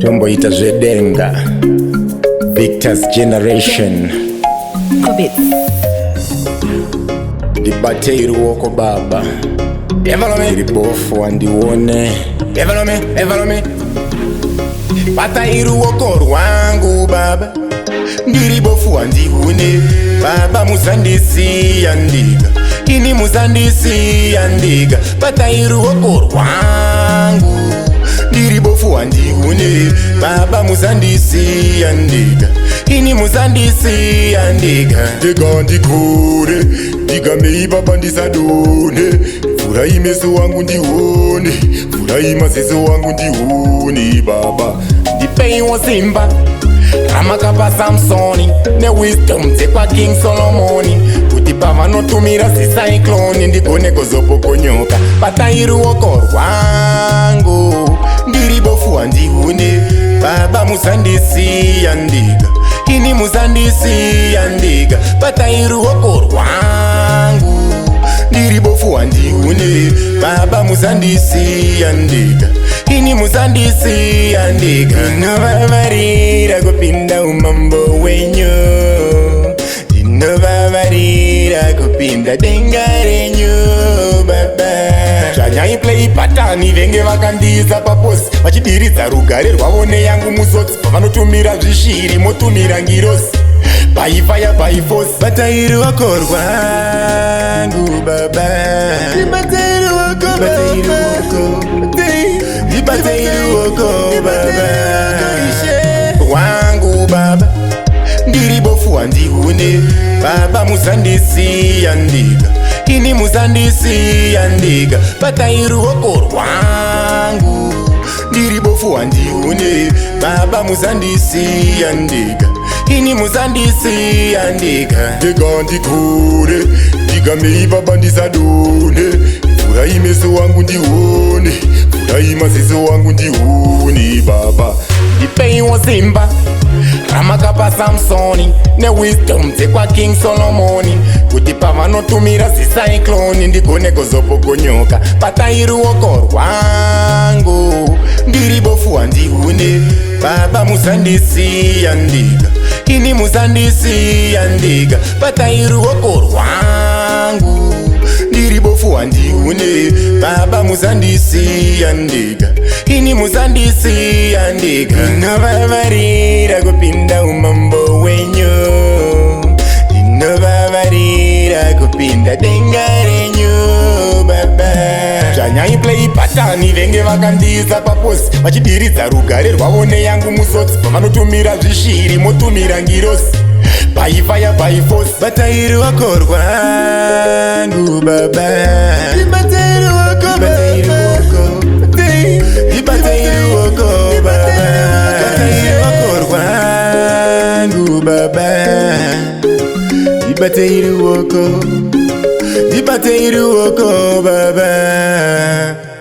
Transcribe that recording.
Tombo ita zvedenga Victor's Generation Batai Ruoko baba Iri bofu wandione Batai Ruoko Rwangu baba Ndiri bofu wandione Baba muzandisi yandiga Ini muzandisi yandiga Batai Ruoko Rwangu Ndiri bofu wandione Baba muzandisi yandiga Ini muzandisi yandiga Dega ndikure Diga mei baba ndisadone Furahi meso wangu ndione Furahi mazezo wangu ndione baba Dipei wa Simba Ramakapa Samsoni Ne wisdom tekwa King Solomoni Kuti pava no tumira si cyclone Ndigone gozopo konyoka Batai Ruoko Rwangu Ndiri bofu wandiune Baba muzandisi yandiga Ini muzandisi yandiga Batai Ruoko Rwangu Ndiri bofu wandiune Baba muzandisi yandiga Ini muzandisi yandiga Inovavarira kupinda umambo wenyu Inovavarira kupinda denga renyu baba Chanyai play patani venge vakandiza paposi Vachidiridza rugare rwavone yangu musotsi Pavanotumira zvishiri motumira ngirosi By fire by force Batai Ruoko Rwangu baba Batai Ruoko Batai Ruoko baba Rwangu baba Ndiri bofu wandiune Baba muzandisi yandiga Ini muzandisi yandiga Batai Ruoko Rwangu Ndiri bofu wandiune Baba muzandisi yandiga Ini muzandisi yandiga Dega ndikure Diga mei baba ndisadone Furahi meso wangu ndione Furahi mazezo wangu ndione baba Dipei wa Simba Ramakapa Samsoni Ne wisdom tekwa King Solomoni Kuti pava no tumira si cyclone Ndigone gozopo konyoka Batai Ruoko Rwangu Ndiri bofu wandiune Baba muzandisi yandiga Ini muzandisi yandiga Batai Ruoko Rwangu Ndiri bofu wandiune Baba muzandisi yandiga Ini muzandisi yandiga Inovavarira kupinda umambo wenyu Inovavarira kupinda denga renyu baba Chanyai play patani venge vakandiza paposi Vachidiridza rugare rwavone yangu musotsi Pavanotumira zvishiri motumira ngirosi By fire by force Batai Ruoko Rwangu baba Batai Ruoko Batai Ruoko baba Batai Ruoko Rwangu baba Batai Ruoko baba